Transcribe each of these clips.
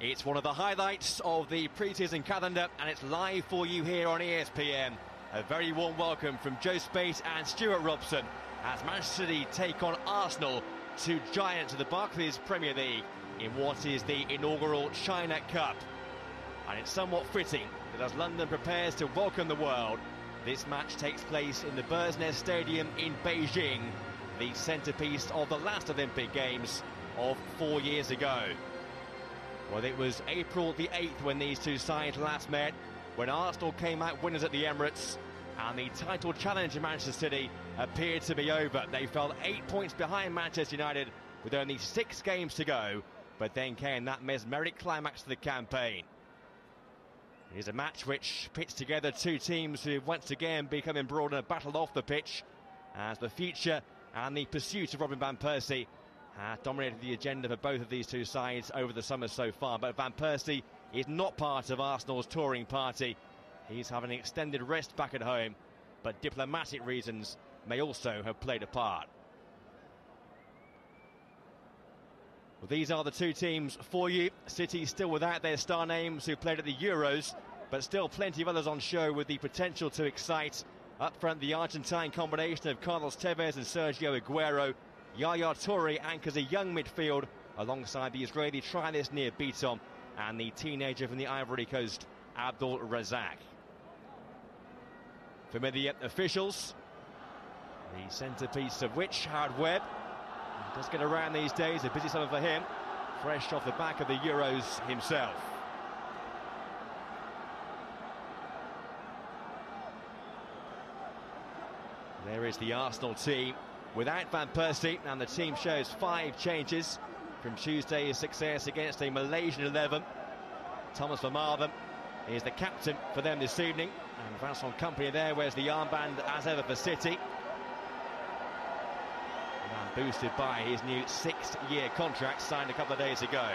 It's one of the highlights of the pre-season calendar, and it's live for you here on ESPN. A very warm welcome from Joe Spate and Stuart Robson as Manchester City take on Arsenal, two giants of the Barclays Premier League, in what is the inaugural China Cup. And it's somewhat fitting that as London prepares to welcome the world, this match takes place in the Bird's Stadium in Beijing, the centrepiece of the last Olympic Games of 4 years ago. Well, it was April the 8th when these two sides last met, when Arsenal came out winners at the Emirates, and the title challenge in Manchester City appeared to be over. They fell 8 points behind Manchester United with only 6 games to go, but then came that mesmeric climax to the campaign. It is a match which pits together two teams who have once again become embroiled in a battle off the pitch, as the future and the pursuit of Robin van Persie has dominated the agenda for both of these two sides over the summer so far. But Van Persie is not part of Arsenal's touring party. He's having an extended rest back at home, but diplomatic reasons may also have played a part. Well, these are the two teams for you. City still without their star names who played at the Euros, but still plenty of others on show with the potential to excite. Up front, the Argentine combination of Carlos Tevez and Sergio Aguero. Yaya Toure anchors a young midfield alongside the Israeli trialist Nir Biton and the teenager from the Ivory Coast, Abdul Razak. Familiar officials, the centrepiece of which, Howard Webb, does get around these days, a busy summer for him, fresh off the back of the Euros himself. There is the Arsenal team without Van Persie, and the team shows 5 changes from Tuesday's success against a Malaysian 11. Thomas Vermaelen is the captain for them this evening, and Vincent Kompany there wears the armband as ever for City. And boosted by his new 6-year contract signed a couple of days ago.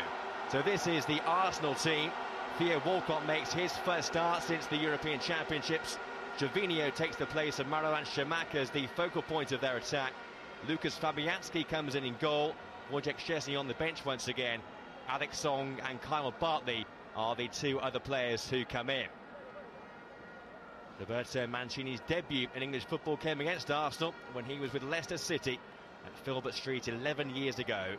So this is the Arsenal team. Theo Walcott makes his first start since the European Championships. Gervinho takes the place of Marouane Chamakh as the focal point of their attack. Lucas Fabianski comes in goal. Wojciech Szczesny on the bench once again. Alex Song and Kyle Bartley are the two other players who come in. Roberto Mancini's debut in English football came against Arsenal when he was with Leicester City at Filbert Street 11 years ago.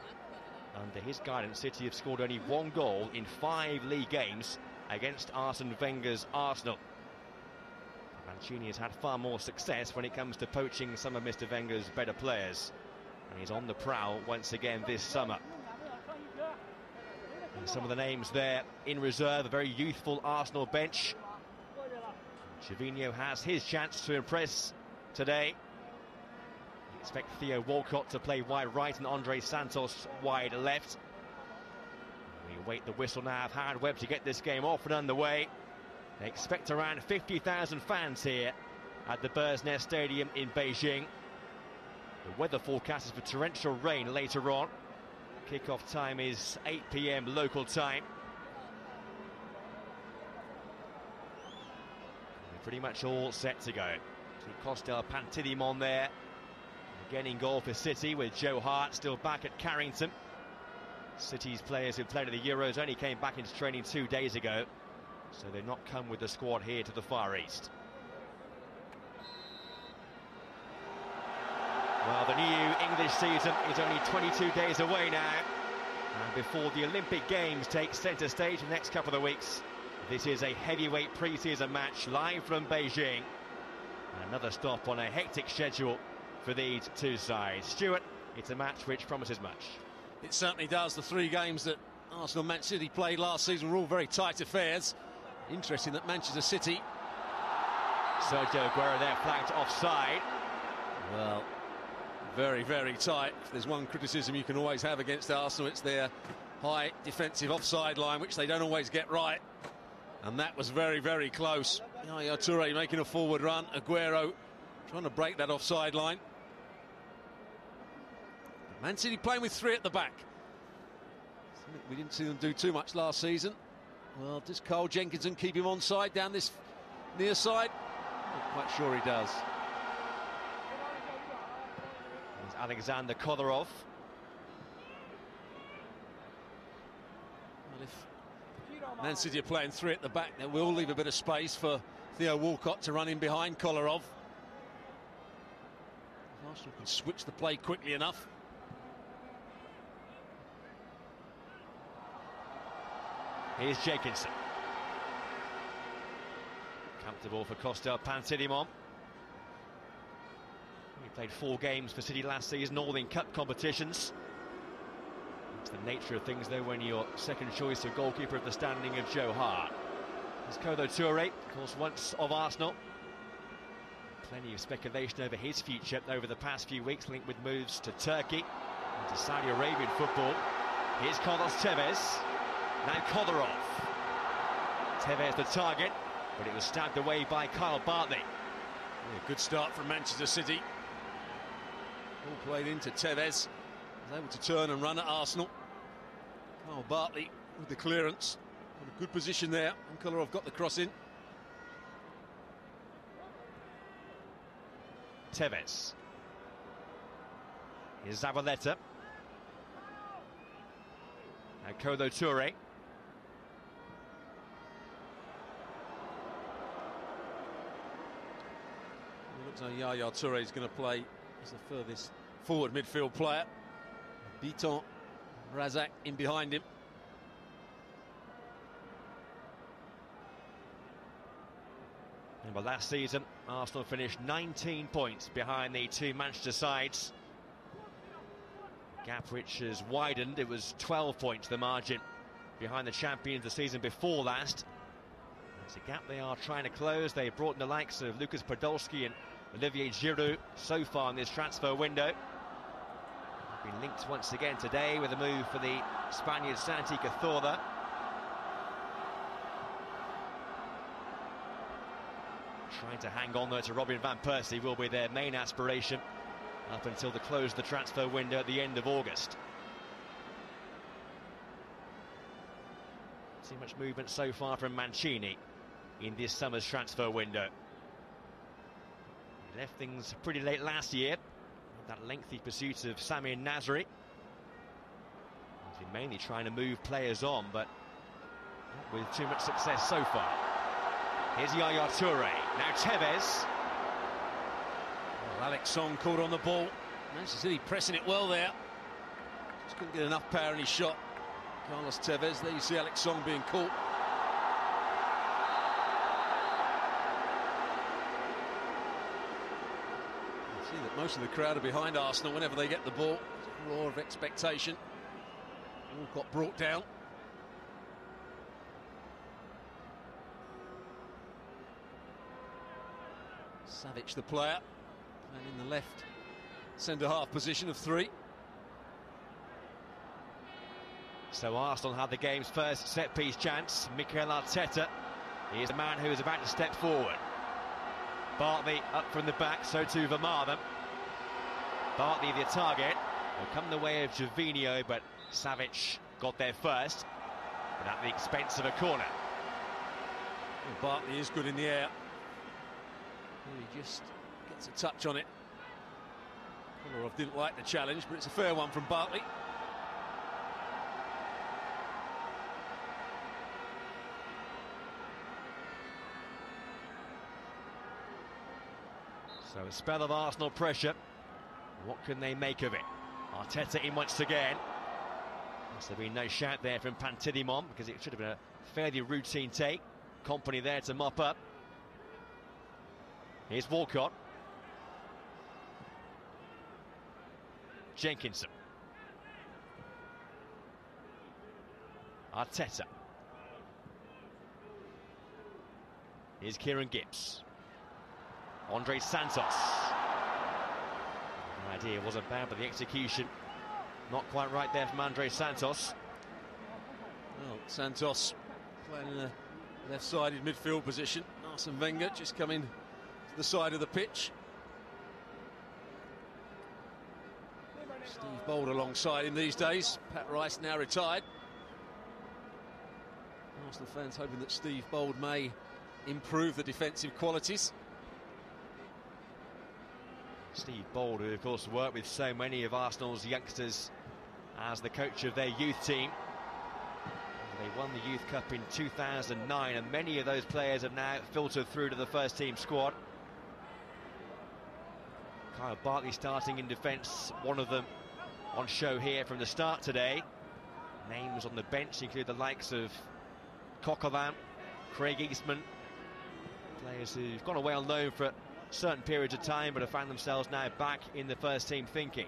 Under his guidance, City have scored only 1 goal in 5 league games against Arsene Wenger's Arsenal. Mancini has had far more success when it comes to poaching some of Mr. Wenger's better players, and he's on the prowl once again this summer. And some of the names there in reserve, a very youthful Arsenal bench. Gervinho has his chance to impress today. We expect Theo Walcott to play wide right and Andre Santos wide left. We await the whistle now of Howard Webb to get this game off and underway. They expect around 50,000 fans here at the Bird's Stadium in Beijing. The weather forecast is for torrential rain later on. Kick-off time is 8 p.m. local time. We're pretty much all set to go. Costel Pantilimon there. Again in goal for City, with Joe Hart still back at Carrington. City's players who played at the Euros only came back into training 2 days ago, so they've not come with the squad here to the Far East. Well, the new English season is only 22 days away now, and before the Olympic Games take centre stage in the next couple of weeks, this is a heavyweight pre-season match live from Beijing. And another stop on a hectic schedule for these two sides. Stuart, it's a match which promises much. It certainly does. The 3 games that Arsenal and Manchester City played last season were all very tight affairs. Interesting that Manchester City... Sergio Aguero there flagged offside. Well, very, very tight. If there's one criticism you can always have against Arsenal, it's their high defensive offside line, which they don't always get right. And that was very, very close. Yaya Toure making a forward run. Aguero trying to break that offside line. Man City playing with 3 at the back. We didn't see them do too much last season. Well, does Carl Jenkinson keep him onside down this near side? Not quite sure he does. There's Alexander Kolarov. Well, if Man City are playing three at the back. They will leave a bit of space for Theo Walcott to run in behind Kolarov. Arsenal can switch the play quickly enough. Here's Jenkinson. Comfortable for Costa Pantilimon. He played 4 games for City last season, all in cup competitions. It's the nature of things, though, when you're second choice of goalkeeper of the standing of Joe Hart. There's Kolo Touré, of course, once of Arsenal. Plenty of speculation over his future over the past few weeks, linked with moves to Turkey and to Saudi Arabian football. Here's Carlos Tevez. Now Kolarov. Tevez the target, but it was stabbed away by Kyle Bartley. Yeah, good start from Manchester City. All played into Tevez. Was able to turn and run at Arsenal. Kyle Bartley with the clearance. In a good position there. And Kolarov got the cross in. Tevez. Here's Zabaleta. Now Kolo Touré. It looks like Yaya Touré is going to play as the furthest forward midfield player. Biton, Razak in behind him. Remember last season, Arsenal finished 19 points behind the 2 Manchester sides. Gap which has widened. It was 12 points the margin behind the champions the season before last. It's a gap they are trying to close. They brought in the likes of Lucas Podolski and Olivier Giroud so far in this transfer window. They've been linked once again today with a move for the Spaniard Santi Cazorla. Trying to hang on there to Robin van Persie will be their main aspiration up until the close of the transfer window at the end of August. See much movement so far from Mancini in this summer's transfer window. He left things pretty late last year. That lengthy pursuit of Samir Nasri. He's been mainly trying to move players on, but not with too much success so far. Here's Yaya Touré. Now Tevez. Well, Alex Song caught on the ball. Manchester City pressing it well there. Just couldn't get enough power in his shot. Carlos Tevez. There you see Alex Song being caught. You see that most of the crowd are behind Arsenal whenever they get the ball. There's a roar of expectation. All got brought down. Savic, the player, playing in the left centre-half position of 3. So Arsenal have the game's first set-piece chance. Mikel Arteta is the man who is about to step forward. Bartley up from the back, so too Vermaelen. Bartley the target. Will come the way of Gervinho, but Savic got there first, but at the expense of a corner. Well, Bartley is good in the air. He just gets a touch on it. Kolarov didn't like the challenge, but it's a fair one from Bartley. So a spell of Arsenal pressure. What can they make of it? Arteta in once again. Must have been no shout there from Pantilimon, because it should have been a fairly routine take. Company there to mop up. Here's Walcott. Jenkinson. Arteta. Here's Kieran Gibbs. Andre Santos. The idea wasn't bad, but the execution not quite right there from Andre Santos. Well, Santos playing in a left-sided midfield position. Arsene Wenger just coming to the side of the pitch. Steve Bold alongside him these days. Pat Rice now retired. Arsenal fans hoping that Steve Bold may improve the defensive qualities. Steve Bold, who of course worked with so many of Arsenal's youngsters as the coach of their youth team. They won the Youth Cup in 2009, and many of those players have now filtered through to the first team squad. Kyle Bartley starting in defence, one of them on show here from the start today. Names on the bench include the likes of Coquelin, Craig Eastman, players who've gone away on loan for certain periods of time but have found themselves now back in the first team thinking.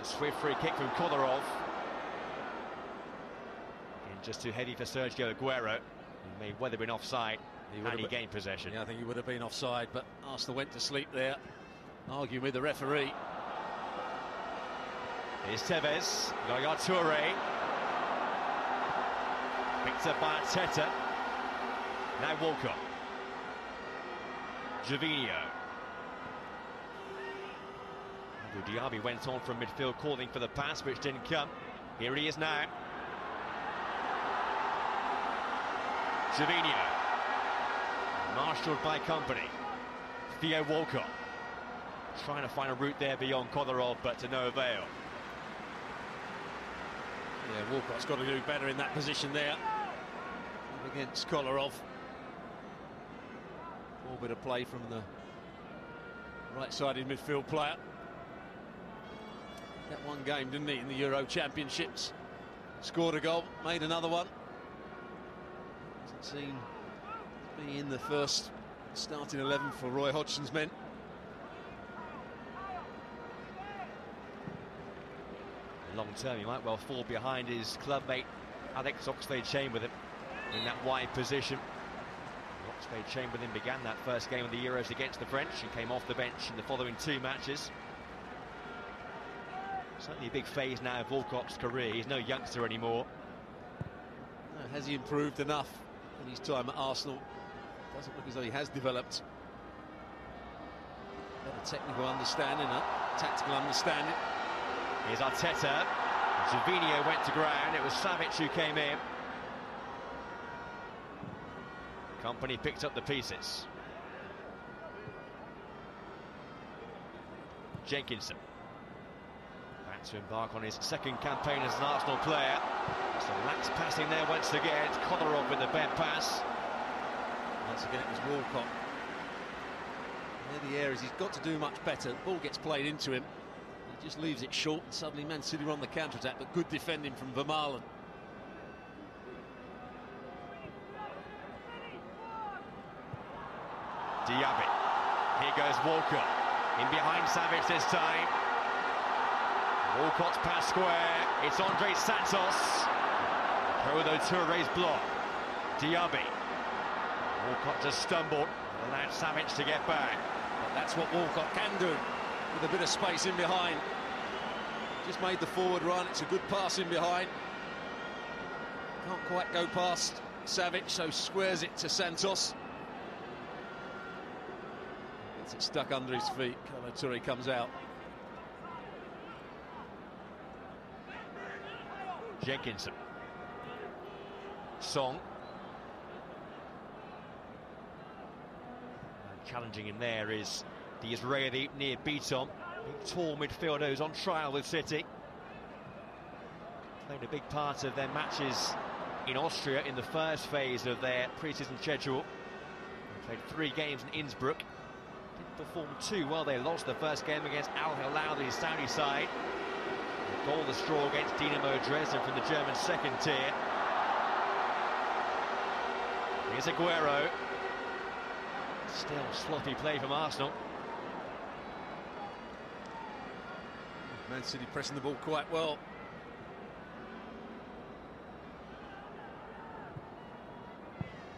It's a swift free kick from Kolarov. Again, just too heavy for Sergio Aguero. He may well have been offside and he gained possession. Yeah, I think he would have been offside, but Arsenal went to sleep there, arguing with the referee. Here's Tevez, Yaya Toure. Picked up by Arteta. Now Walcott. Gervinho. Diaby went on from midfield, calling for the pass, which didn't come. Here he is now. Gervinho. Marshalled by company. Theo Walcott. Trying to find a route there beyond Kolarov, but to no avail. Yeah, Walcott's got to do better in that position there against Kolarov. Poor bit of play from the right-sided midfield player. That one game, didn't he, in the Euro Championships? Scored a goal, made another one. Doesn't seem to be in the first starting 11 for Roy Hodgson's men. Long term, he might well fall behind his clubmate Alex Oxlade-Chamberlain in that wide position. Oxlade-Chamberlain began that first game of the Euros against the French and came off the bench in the following two matches. Certainly a big phase now of Walcott's career. He's no youngster anymore. Has he improved enough in his time at Arsenal? Doesn't look as though he has developed better technical understanding, tactical understanding. Here's Arteta. Gervinho went to ground. It was Savic who came in. Company picked up the pieces. Jenkinson. Back to embark on his second campaign as an Arsenal player. Some lax passing there once again. It's Kolarov with the bad pass. Once again it was Walcott. There the areas he's got to do much better. The ball gets played into him. He just leaves it short, and suddenly Man City are on the counter-attack, but good defending from Vermaelen. Diaby. Here goes Walcott. In behind Savic this time. Walcott's pass square. It's Andre Santos. Kodo Touré's block. Diaby. Walcott just stumbled. Allowed Savic to get back. But that's what Walcott can do, with a bit of space in behind. Just made the forward run. It's a good pass in behind. Can't quite go past Savic, so squares it to Santos. Gets it stuck under his feet. Kodo Touré comes out. Jenkinson. Song. And challenging him there is the Israeli near Beaton. Big tall midfielder who's on trial with City. Played a big part of their matches in Austria in the first phase of their pre-season schedule. They played 3 games in Innsbruck. Didn't perform too well. They lost the first game against Al Hilal, the Saudi side. A goal the straw against Dinamo Dresden from the German second tier. Here's Aguero. Still sloppy play from Arsenal. Man City pressing the ball quite well.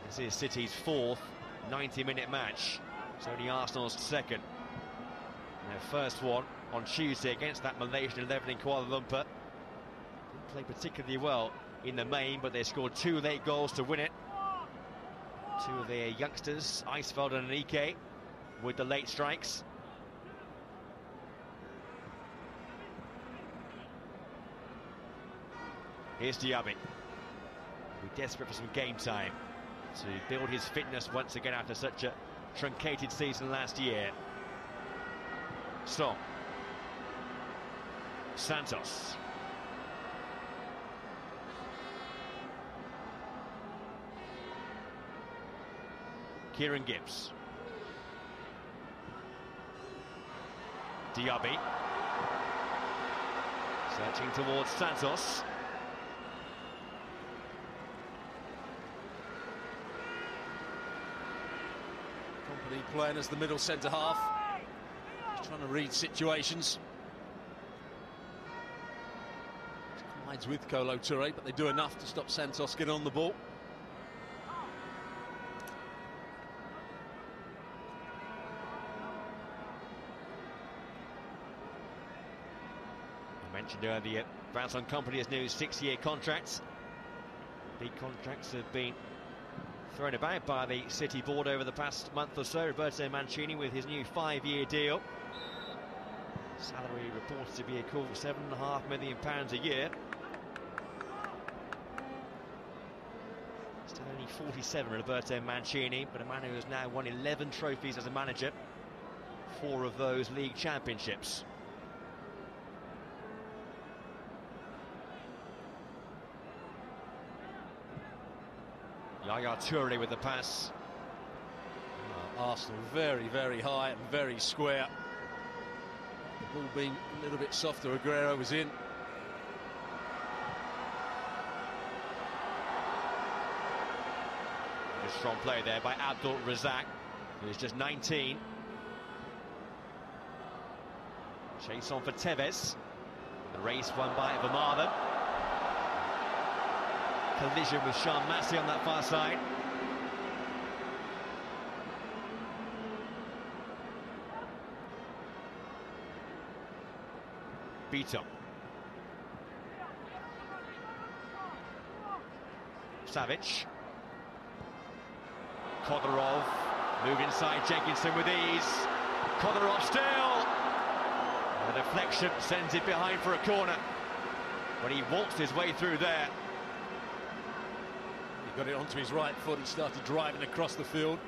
This is City's 4th 90-minute match. It's only Arsenal's 2nd. Their first one on Tuesday against that Malaysian 11 in Kuala Lumpur. Didn't play particularly well in the main, but they scored 2 late goals to win it. 2 of their youngsters, Eisfeld and Anike, with the late strikes. Here's Diaby. We're desperate for some game time to build his fitness once again after such a truncated season last year. Song. Santos. Kieran Gibbs. Diaby. Searching towards Santos. Company playing as the middle centre-half. Just trying to read situations. Collides with Kolo Touré, but they do enough to stop Santos getting on the ball. Mentioned earlier, Vincent Kompany's new 6-year contracts. Big contracts have been thrown about by the City board over the past month or so. Roberto Mancini with his new 5-year deal. Salary reported to be a cool £7.5 million a year. Still only 47, Roberto Mancini, but a man who has now won 11 trophies as a manager. 4 of those league championships. Yaya Touré with the pass. Arsenal very, very high and very square. The ball being a little bit softer. Aguero was in. A strong play there by Abdul Razak, who's just 19. Chase on for Tevez. The race won by Vermaelen. Collision with Sean Massey on that far side. Beaton. Savic. Kodorov. Move inside Jenkinson with ease. Kodorov still. The deflection sends it behind for a corner. But he waltzed his way through there. He got it onto his right foot. He started driving across the field.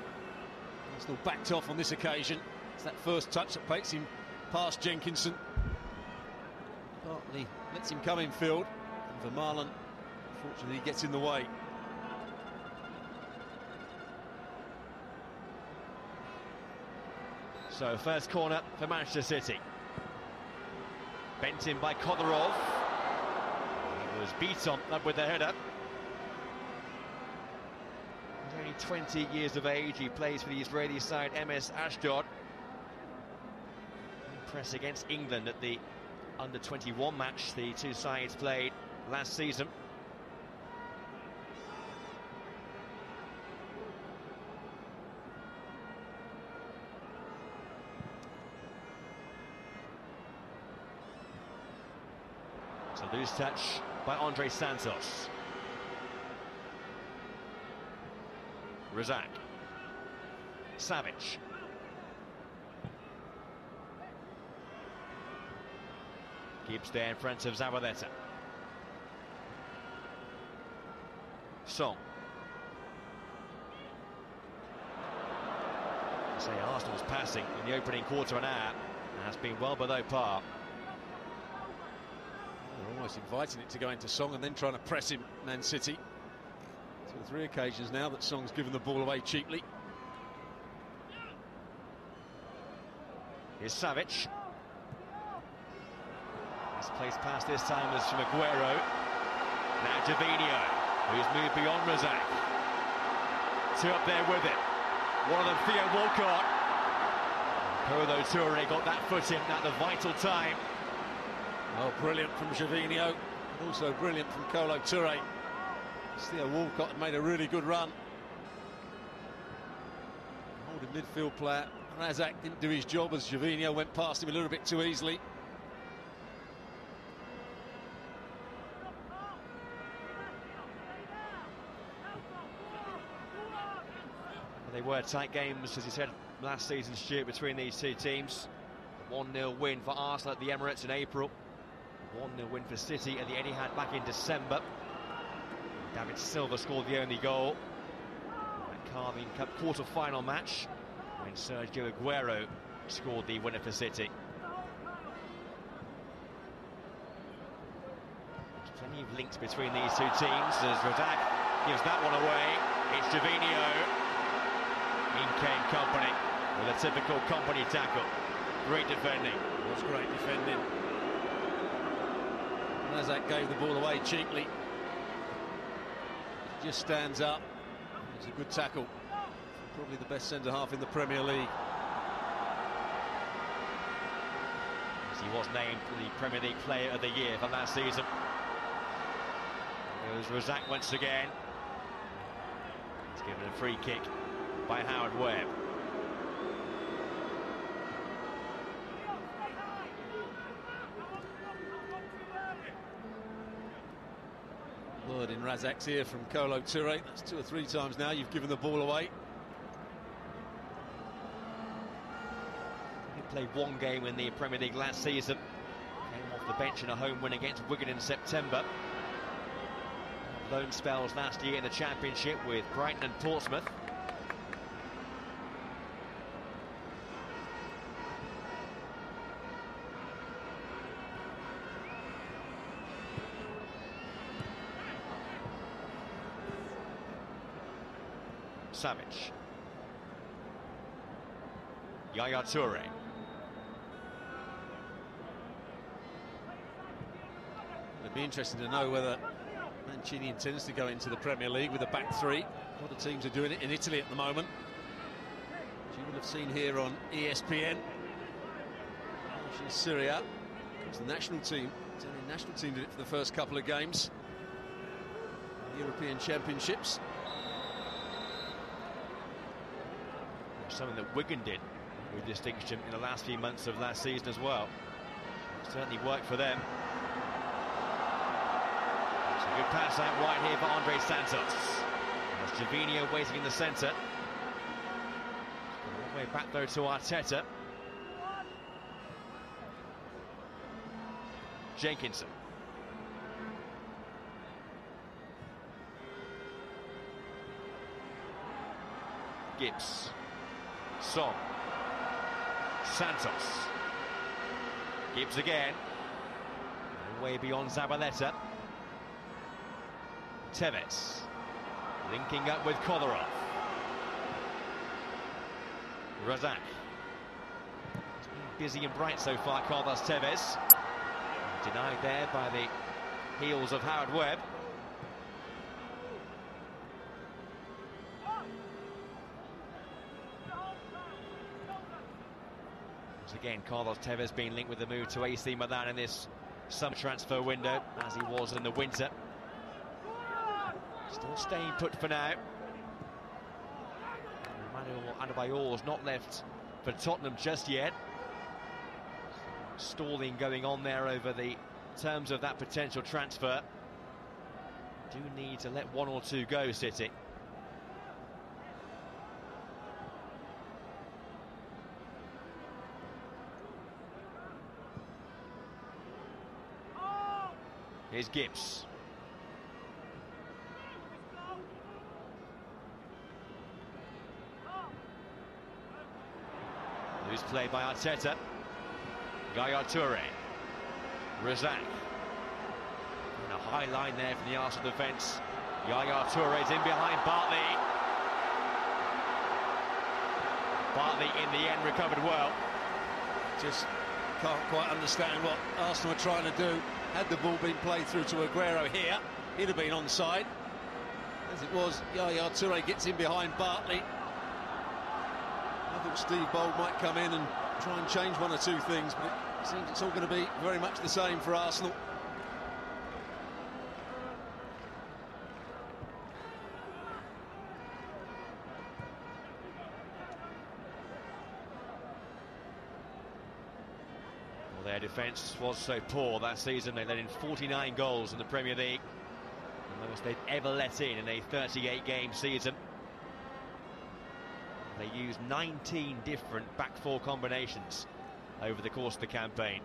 Arsenal backed off on this occasion. It's that first touch that takes him past Jenkinson. Partly lets him come in field. And Vermaelen, unfortunately, gets in the way. So first corner for Manchester City. Bent in by Kodorov. It was Beaton up with the header. He's only 20 years of age. He plays for the Israeli side MS Ashdod. Press against England at the under-21 match the two sides played last season. It's a loose touch by Andre Santos. Razak. Savic. Gibbs there in front of Zabaleta. Song. Say Arsenal's passing in the opening quarter of an hour has been well below par. They're almost inviting it to go into Song and then trying to press him, Man City. 2 or 3 occasions now that Song's given the ball away cheaply. Here's Savic. This place past this time was from Aguero. Now Javinho, who's moved beyond Razak. 2 up there with it. One of them, Theo Walcott. Kolo Touré got that foot in at the vital time. Oh, brilliant from Javinho. Also brilliant from Kolo Touré. Theo Walcott had made a really good run. Holding midfield player. Razak didn't do his job as Javinho went past him a little bit too easily. They were tight games, as you said last season, Stuart, between these two teams. 1-0 win for Arsenal at the Emirates in April. 1-0 win for City at the Etihad back in December. David Silva scored the only goal. That Carling Cup quarter-final match when Sergio Aguero scored the winner for City. There's plenty of links between these two teams as Razak gives that one away. It's Javinho. In came Company with a typical Company tackle. Great defending. It was great defending. Razak gave the ball away cheaply. Just stands up. It's a good tackle. Probably the best centre-half in the Premier League. As he was named the Premier League Player of the Year for last season. There's Razak once again. He's given a free kick by Howard Webb. Word in Razak's ear from Kolo Touré. That's 2 or 3 times now you've given the ball away. He played one game in the Premier League last season. Came off the bench in a home win against Wigan in September. Loan spells last year in the Championship with Brighton and Portsmouth. Savage. Yaya Toure. It'd be interesting to know whether Mancini intends to go into the Premier League with a back three. A lot of teams are doing it in Italy at the moment. As you will have seen here on ESPN. Syria. It's the national team. It's only the national team did it for the first couple of games. European Championships. Something that Wigan did with distinction in the last few months of last season as well. Certainly worked for them. It's a good pass out wide here for Andre Santos. There's Javinho waiting in the centre. All the way back though to Arteta. Jenkinson. Gibbs. Song. Santos. Gibbs again. Way beyond Zabaleta. Tevez. Linking up with Kolarov. Razak. He's been busy and bright so far, Carlos Tevez. Denied there by the heels of Howard Webb. Again, Carlos Tevez being linked with the move to AC Milan in this summer transfer window, as he was in the winter. Still staying put for now. Emmanuel Adebayor's not left for Tottenham just yet. Stalling going on there over the terms of that potential transfer. Do need to let 1 or 2 go, City. Here's Gibbs. Loose play by Arteta. Yaya Toure. Razak. And a high line there from the Arsenal defence. Yaya Toure's in behind Bartley. Bartley in the end recovered well. Just can't quite understand what Arsenal are trying to do. Had the ball been played through to Aguero here, he'd have been onside. As it was, Yaya Toure gets in behind Bartley. I thought Steve Bold might come in and try and change 1 or 2 things, but it seems it's all going to be very much the same for Arsenal. Their defence was so poor that season. They let in 49 goals in the Premier League, the most they'd ever let in a 38-game season. They used 19 different back four combinations over the course of the campaign.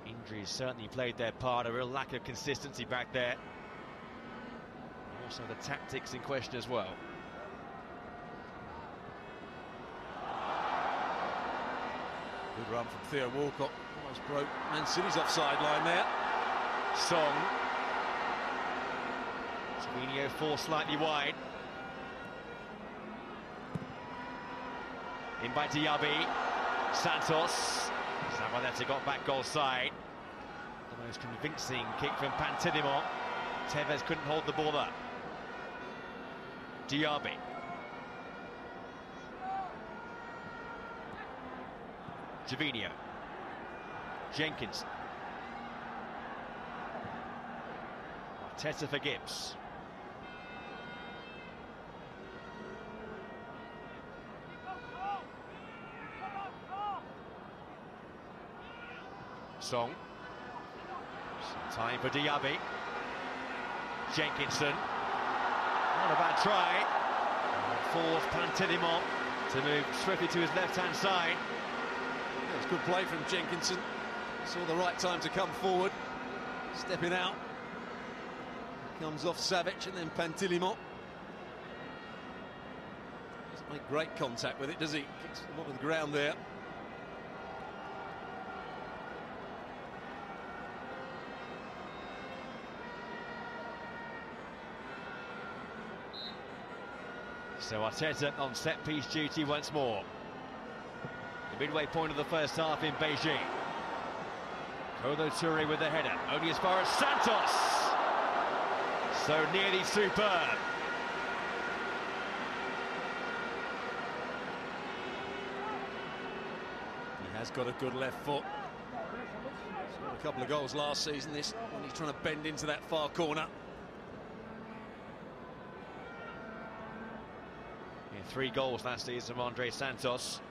Injuries certainly played their part, a real lack of consistency back there. Also the tactics in question as well. Good run from Theo Walcott. Almost broke Man City's offside line there. Song. Javinho forced slightly wide. In by Diaby. Santos. Zabaleta got back goal side. The most convincing kick from Pantilimon. Tevez couldn't hold the ball up. Diaby. Javinho. Jenkins. Arteta for Gibbs. Song. Some time for Diaby. Jenkinson. Not a bad try. Forced Pantilimon to move swiftly to his left-hand side. Yeah, it's good play from Jenkinson. Saw the right time to come forward. Stepping out. Comes off Savic and then Pantilimon. Doesn't make great contact with it, does he? Kicks him off the ground there. So Arteta on set-piece duty once more. The midway point of the first half in Beijing. Kolo Touré with the header, only as far as Santos. So nearly superb. He has got a good left foot. Scored a couple of goals last season, this when he's trying to bend into that far corner. 3 goals last season from Andre Santos,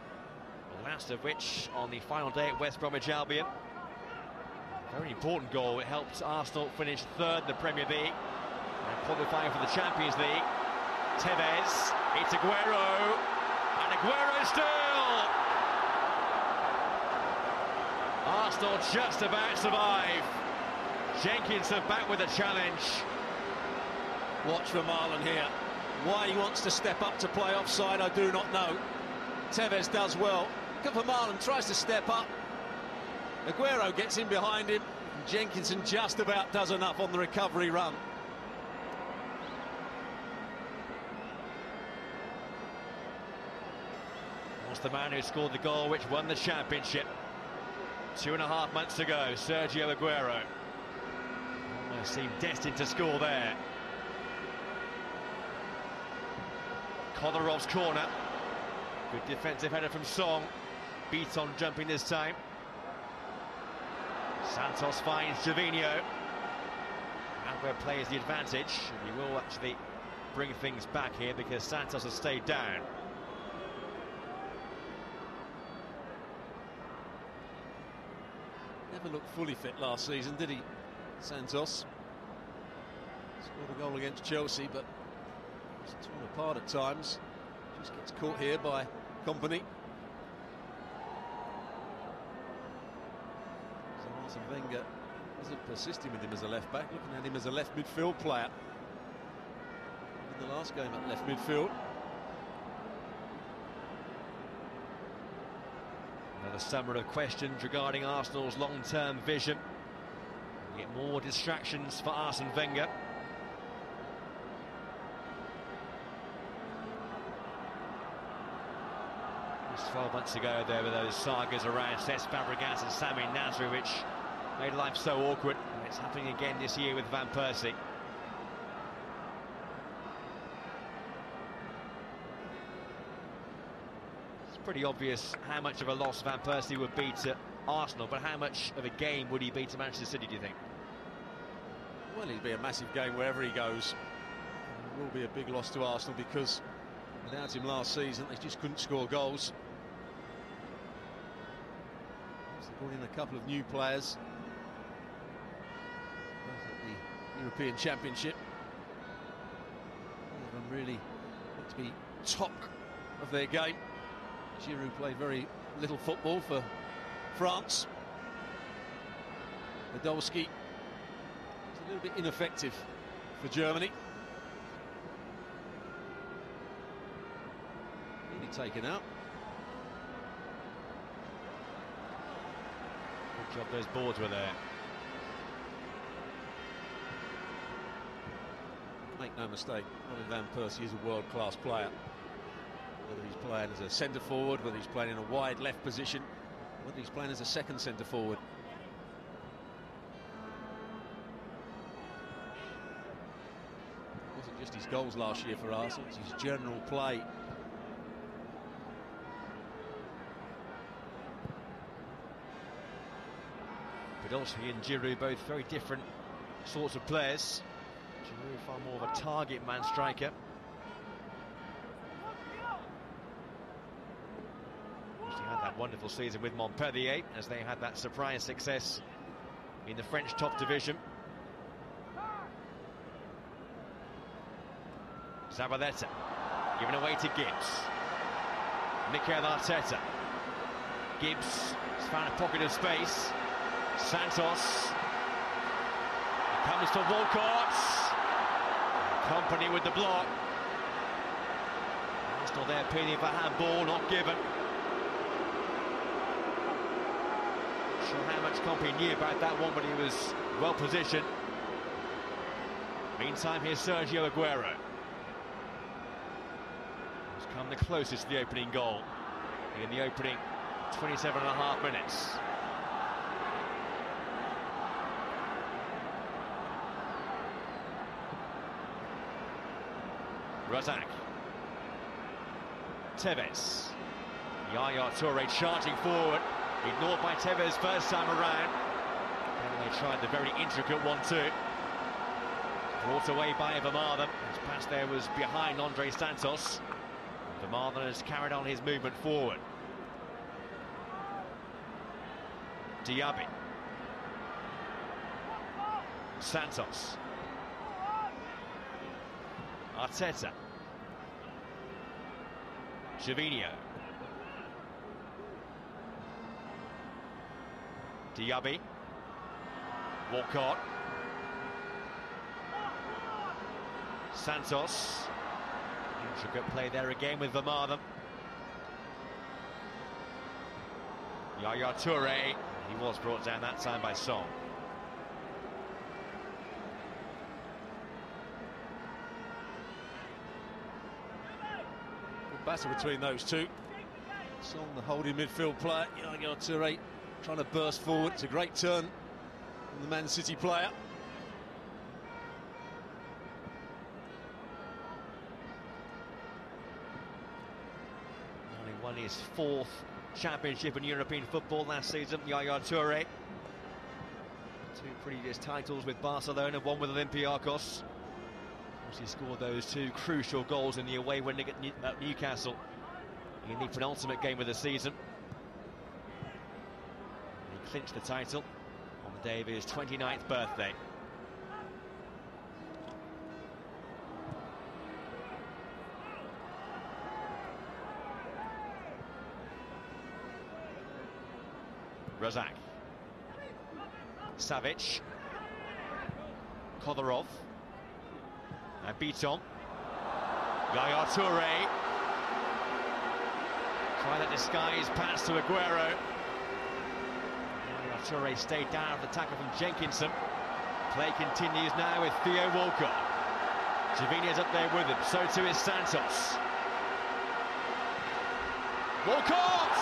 the last of which on the final day at West Bromwich Albion. Very important goal. It helped Arsenal finish 3rd in the Premier League and qualifying for the Champions League. Tevez, it's Aguero, and Aguero still! Arsenal just about survive. Jenkinson back with a challenge. Watch for Marlon here. Why he wants to step up to play offside, I do not know. Tevez does well. Come for Marlon, tries to step up. Aguero gets in behind him. Jenkinson just about does enough on the recovery run. Was the man who scored the goal which won the championship 2.5 months ago, Sergio Aguero. Almost seemed destined to score there. Kodarov's corner. Good defensive header from Song. Beat on jumping this time. Santos finds Javinho. And where plays the advantage. And he will actually bring things back here because Santos has stayed down. Never looked fully fit last season, did he, Santos? Scored a goal against Chelsea, but he's torn apart at times. Just gets caught here by Company. So Arsene Wenger isn't persisting with him as a left-back, looking at him as a left midfield player. In the last game at left midfield. Another summer of questions regarding Arsenal's long-term vision. You get more distractions for Arsene Wenger. Just 12 months ago there were those sagas around Cesc Fabregas and Sami Nasri which made life so awkward. And it's happening again this year with Van Persie. Pretty obvious how much of a loss Van Persie would be to Arsenal, but how much of a game would he be to Manchester City, do you think? Well, it'd be a massive game wherever he goes. It will be a big loss to Arsenal because without him last season they just couldn't score goals. They brought in a couple of new players, both at the European Championship. All of them really look to be top of their game. Giroud played very little football for France. Podolski is a little bit ineffective for Germany. Really taken out. Good job those boards were there. Make no mistake, Robin Van Persie is a world-class player. whether he's playing as a centre forward, whether he's playing in a wide left position, whether he's playing as a second centre forward. It wasn't just his goals last year for Arsenal, it's his general play. Podolski and Giroud, both very different sorts of players. Giroud far more of a target man striker. He had that wonderful season with Montpellier as they had that surprise success in the French top division. Zabaleta given away to Gibbs. Mikel Arteta. Gibbs has found a pocket of space. Santos. He comes to Walcott. Company with the block. Arsenal there appealing for handball, not given. Not sure how much Company knew about that one, but he was well positioned. Meantime, here's Sergio Aguero. He's come the closest to the opening goal in the opening 27.5 minutes. Razak. Tevez. Yaya Toure charging forward. Ignored by Tevez first time around. And they tried the very intricate one too. Brought away by Vermaelen. His pass there was behind Andre Santos. Vermaelen has carried on his movement forward. Diaby. Santos. Arteta. Gervinho. Diaby. Walcott. Santos. Intricate play there again with Vermaelen. Yaya Toure. He was brought down that time by Song. Battle between those two. Song, the holding midfield player. Yaya Toure trying to burst forward. It's a great turn from the Man City player. Only won his 4th championship in European football last season, Yaya Toure. 2 previous titles with Barcelona, 1 with Olympiacos. He scored those 2 crucial goals in the away win at Newcastle in the penultimate game of the season. He clinched the title on the day of his 29th birthday. Razak. Savic. Kolarov. And Beaton. Yaya Toure. Try that disguise pass to Aguero. Yaya Toure stayed down after the tackle from Jenkinson. Play continues now with Theo Walcott. Gervinho's up there with him, so too is Santos. Walcott!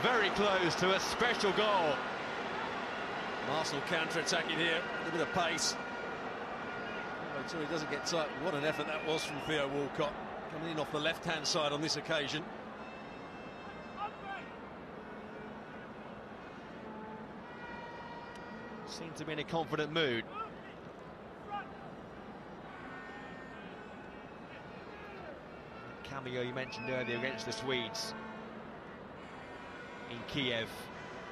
Very close to a special goal. Arsenal counter-attacking here, a bit of pace. So he doesn't get tight. What an effort that was from Theo Walcott, coming in off the left-hand side on this occasion. Seemed to be in a confident mood. That cameo you mentioned earlier against the Swedes in Kiev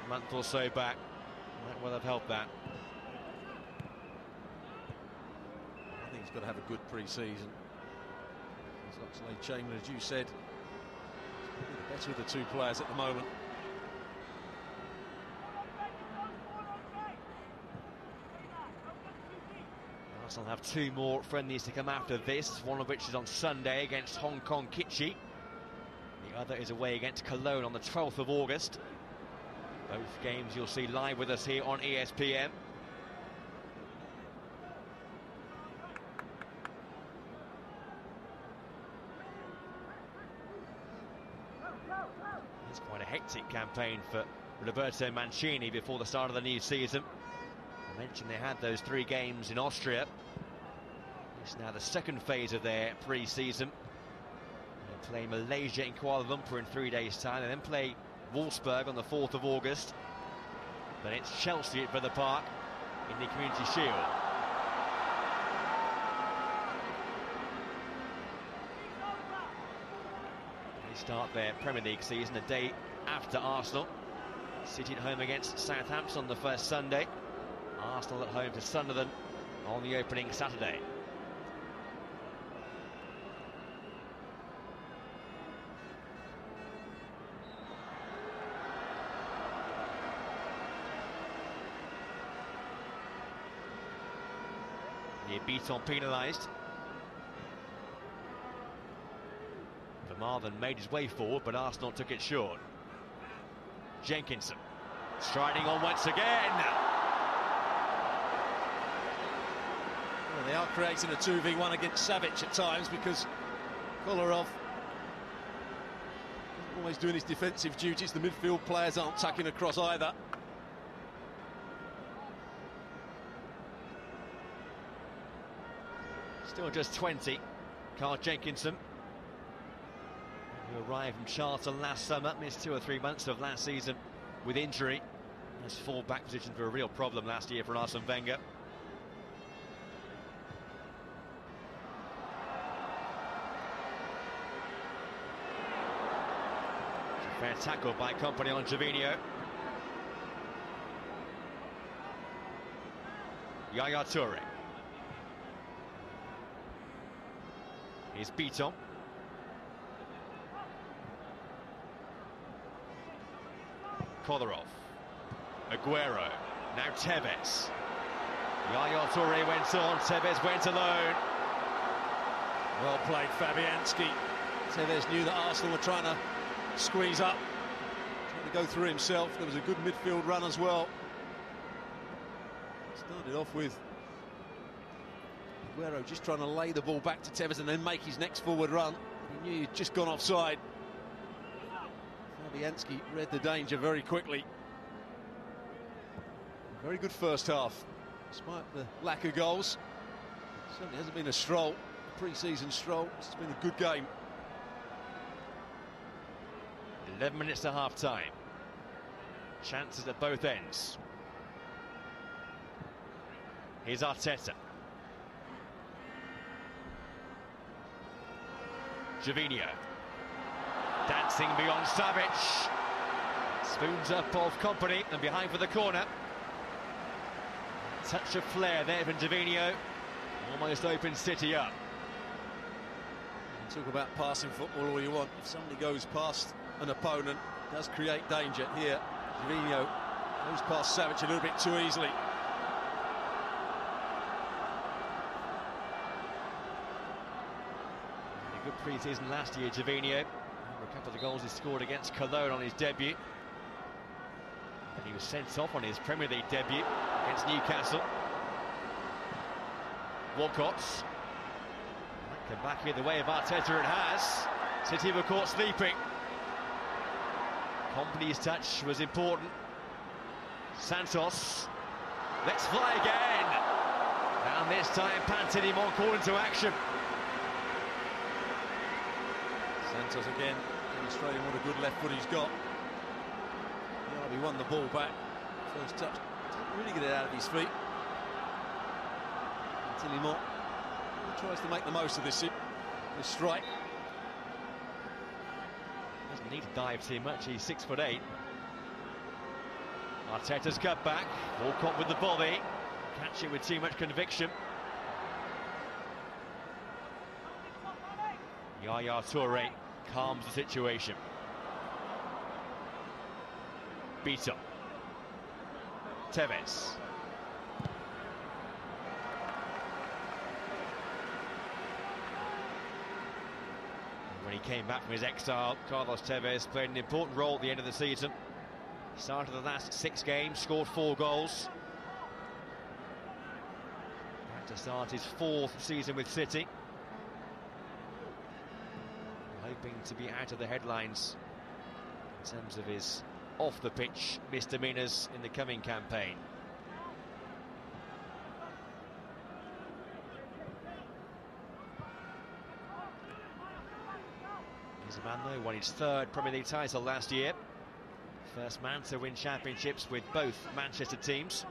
a month or so back might well have helped that. I think he's got to have a good pre-season. Oxlade-Chamberlain, as you said, probably the better of the 2 players at the moment. Arsenal have 2 more friendlies to come after this, one of which is on Sunday against Hong Kong Kitchee. The other is away against Cologne on the 12th of August. Both games you'll see live with us here on ESPN. hectic campaign for Roberto Mancini before the start of the new season. I mentioned they had those 3 games in Austria. It's now the second phase of their pre-season. They play Malaysia in Kuala Lumpur in 3 days' time. They then play Wolfsburg on the 4th of August. Then it's Chelsea at Villa Park in the Community Shield. They start their Premier League season a day after Arsenal. City at home against Southampton on the first Sunday. Arsenal at home to Sunderland on the opening Saturday. Beaton penalised. Vermaelen made his way forward, but Arsenal took it short. Jenkinson striding on once again. Well, they are creating a 2v1 against Savic at times because Kolarov isn't always doing his defensive duties. The midfield players aren't tucking across either. Still just 20, Carl Jenkinson, who arrived from Charlton last summer, missed 2 or 3 months of last season with injury. His full-back position for a real problem last year for Arsene Wenger. Fair tackle by Company on Gervinho. Yaya Toure. Here's Beaton. Kolarov. Aguero. Now Tevez. Yaya Toure went on. Tevez went alone. Well played, Fabianski. Tevez knew that Arsenal were trying to squeeze up, trying to go through himself. There was a good midfield run as well. Started off with Aguero just trying to lay the ball back to Tevez and then make his next forward run. He knew he'd just gone offside. Fabianski read the danger very quickly. Very good first half, despite the lack of goals. It certainly hasn't been a stroll, pre-season stroll. It's been a good game. 11 minutes to half-time. Chances at both ends. Here's Arteta. Gervinho. Dancing beyond Savic. Spoons up of Company and behind for the corner. Touch of flair there from Gervinho. Almost opens City up. You can talk about passing football all you want. If somebody goes past an opponent, it does create danger. Here, Gervinho goes past Savic a little bit too easily. A good pre-season last year, Gervinho. A couple of the goals he scored against Cologne on his debut. And he was sent off on his Premier League debut against Newcastle. Walcott's. Come back here the way of Arteta, it has. City were caught sleeping. Company's touch was important. Santos. Let's fly again. And this time Pantinimon called into action. Santos again demonstrating what a good left foot he's got. He won the ball back. First touch. Didn't really get it out of his feet. Pantinimon tries to make the most of this strike. Doesn't need to dive too much, he's 6'8". Arteta's cut back, Walcott with the volley, catch it with too much conviction. Yaya Toure calms the situation. Beaton. Tevez. When he came back from his exile, Carlos Tevez played an important role at the end of the season. Started the last 6 games, scored 4 goals. Had to start his 4th season with City. Hoping to be out of the headlines in terms of his off-the-pitch misdemeanours in the coming campaign. He's a man, though, won his third Premier League title last year. First man to win championships with both Manchester teams.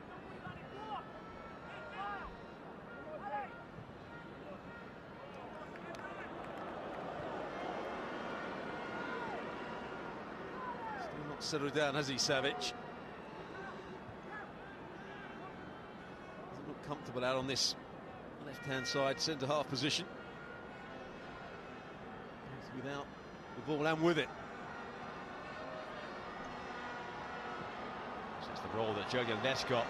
Still not settled down, has he, Savic? Doesn't look comfortable out on this left-hand side centre-half position. Without the ball and with it. It's the role that Jurgen Lescott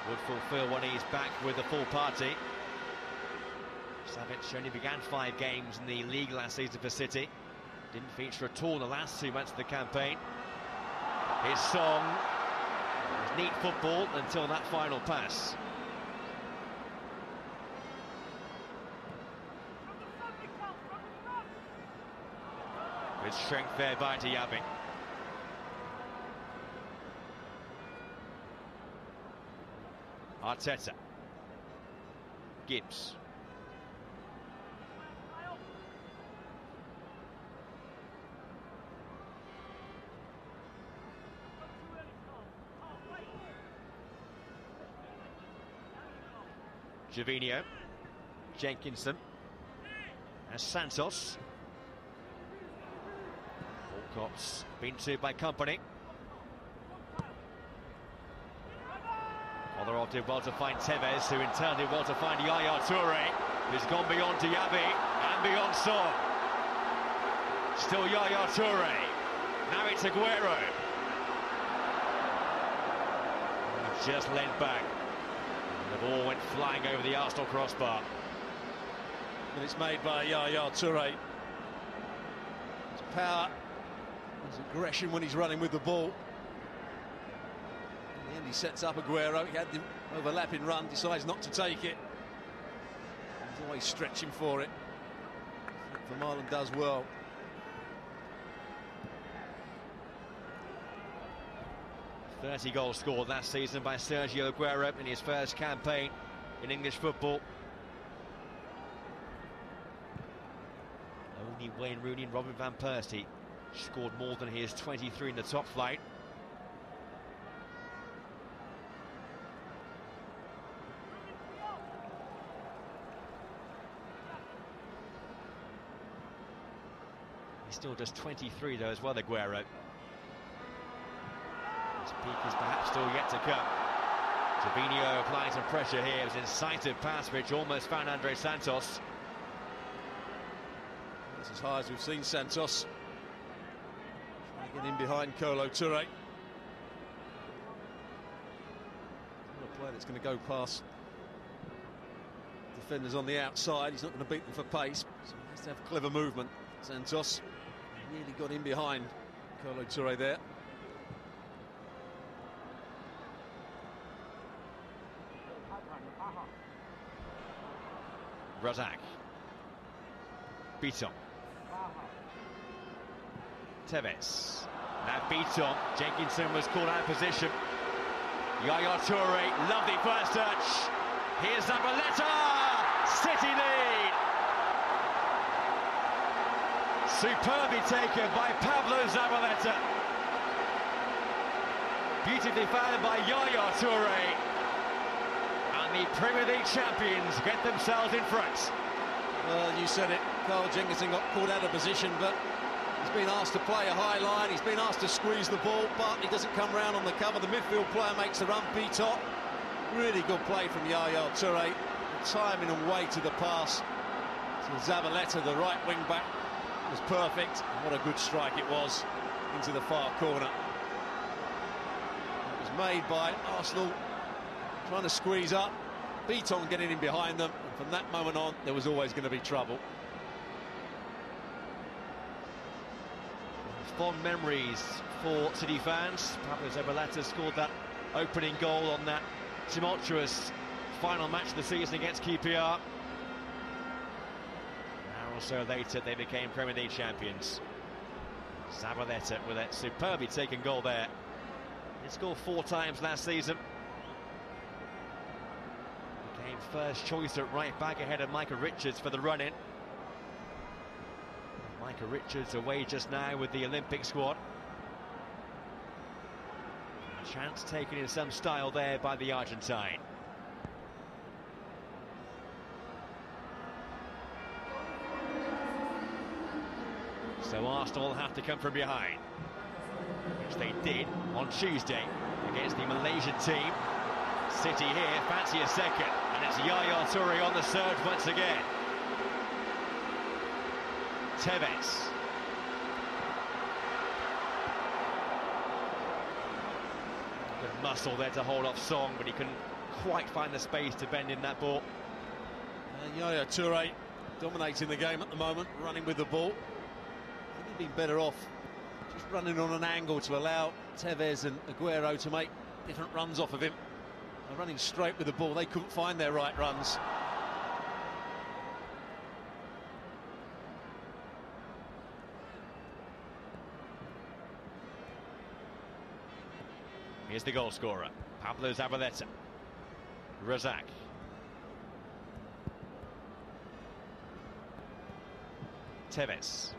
would fulfil when he's back with the full party. Savic only began 5 games in the league last season for City. Didn't feature at all in the last 2 months of the campaign. His song was neat football until that final pass. Good strength there by Diaby. Arteta. Gibbs. Gervinho. Jenkinson. And Santos. Walcott's been to by Company. Kolarov did well to find Tevez, who in turn did well to find Yaya Toure, who's gone beyond Diaby and beyond Son. Still Yaya Toure. Now it's Aguero. Just lent back. And the ball went flying over the Arsenal crossbar. And it's made by Yaya Toure. His power, his aggression when he's running with the ball. In the end, he sets up Aguero. He had the overlapping run, decides not to take it. He's always stretching for it. Vermaelen does well. .30 goals scored last season by Sergio Aguero in his first campaign in English football. Only Wayne Rooney and Robin van Persie scored more than his 23 in the top flight. He still does 23 though as well, Aguero. His peak is perhaps still yet to come. Gervinho applying some pressure here. It was an incisive pass which almost found Andre Santos. That's as high as we've seen Santos. Trying to get in behind Kolo Toure. Not a player that's going to go past defenders on the outside. He's not going to beat them for pace, so he has to have clever movement. Santos nearly got in behind Kolo Toure there. Razak. Beaton. Tevez. Now Beaton. Jenkinson was called out of position. Yaya Toure, lovely first touch. Here's Zabaleta. City lead. Superbly taken by Pablo Zabaleta. Beautifully found by Yaya Toure. And the Premier League champions get themselves in front. Well, you said it. Carl Jenkinson got called out of position, but he's been asked to play a high line. He's been asked to squeeze the ball, but he doesn't come round on the cover. The midfield player makes the run. Beaton. Really good play from Yaya Toure. The timing and way to the pass to Zabaleta, the right wing back, was perfect. What a good strike it was into the far corner. It was made by Arsenal trying to squeeze up. Beaton getting in behind them. And from that moment on, there was always going to be trouble. Fond memories for City fans. Pablo Zabaleta scored that opening goal on that tumultuous final match of the season against QPR. An hour or so later, they became Premier League champions. Zabaleta with a superbly taken goal there. He scored 4 times last season. Became first choice at right back ahead of Micah Richards for the run-in. Micah Richards away just now with the Olympic squad. A chance taken in some style there by the Argentine. So Arsenal have to come from behind, which they did on Tuesday against the Malaysian team. City here fancy a second, and it's Yaya Toure on the surge once again. Tevez. Good muscle there to hold off Song, but he couldn't quite find the space to bend in that ball. Yaya Toure dominating the game at the moment, running with the ball. He'd been better off just running on an angle to allow Tevez and Aguero to make different runs off of him. They're running straight with the ball, they couldn't find their right runs. Here's the goal scorer, Pablo Zabaleta. Razak. Tevez.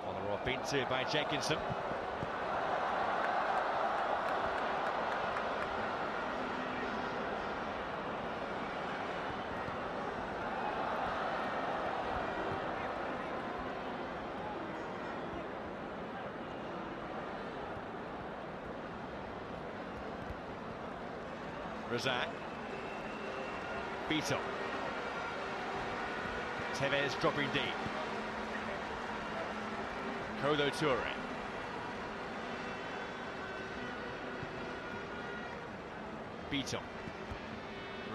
Kolarov beaten to by Jenkinson. Razak. Beato. Tevez dropping deep. Kolo Toure. Beato.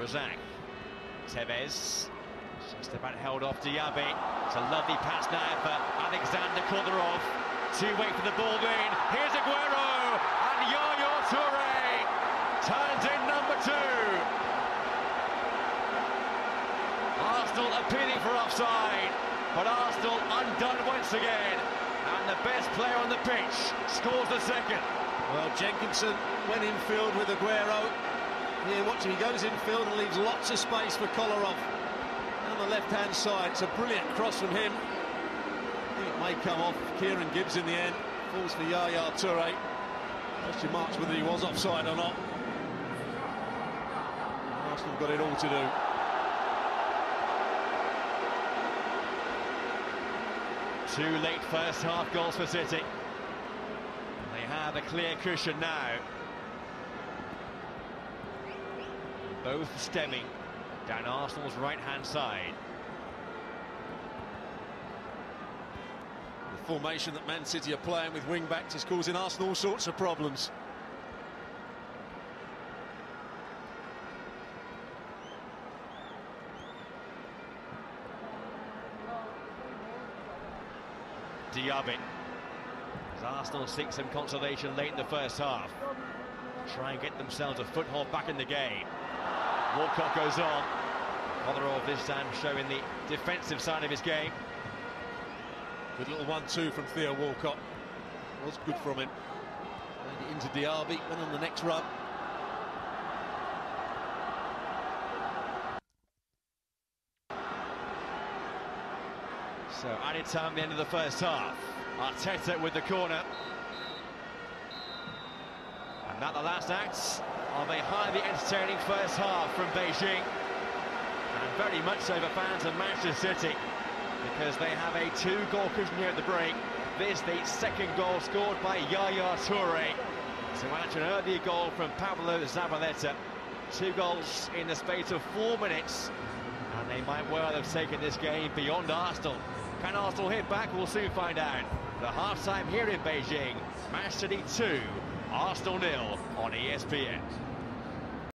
Razak. Tevez. Just about held off Diaby. It's a lovely pass now for Alexander Kolarov. To wait for the ball in. Here's Aguero. And Yaya Toure turns in number 2. Arsenal appealing for offside, but Arsenal undone once again, and the best player on the pitch scores the second. Well, Jenkinson went infield with Aguero. Here, watching, he goes infield and leaves lots of space for Kolarov. On the left-hand side, it's a brilliant cross from him. I think it may come off Kieran Gibbs in the end. Falls for Yaya Toure. Question marks whether he was offside or not. Arsenal got it all to do. Two late first half goals for City. They have a clear cushion now. Both stemming down Arsenal's right-hand side. The formation that Man City are playing with wing-backs is causing Arsenal all sorts of problems. Diaby. As Arsenal seek some consolation late in the first half. Try and get themselves a foothold back in the game. Walcott goes on. Kolarov this time showing the defensive side of his game. Good little 1-2 from Theo Walcott. Was good from him. And into Diaby, went on the next run. So added time at the end of the first half. Arteta with the corner. And that the last acts of a highly entertaining first half from Beijing. And very much so for fans of Manchester City, because they have a 2-goal cushion here at the break. This the second goal scored by Yaya Toure to match an earlier goal from Pablo Zabaleta. 2 goals in the space of 4 minutes, and they might well have taken this game beyond Arsenal. Can Arsenal hit back? We'll soon find out. The half-time here in Beijing. Manchester City 2, Arsenal 0 on ESPN.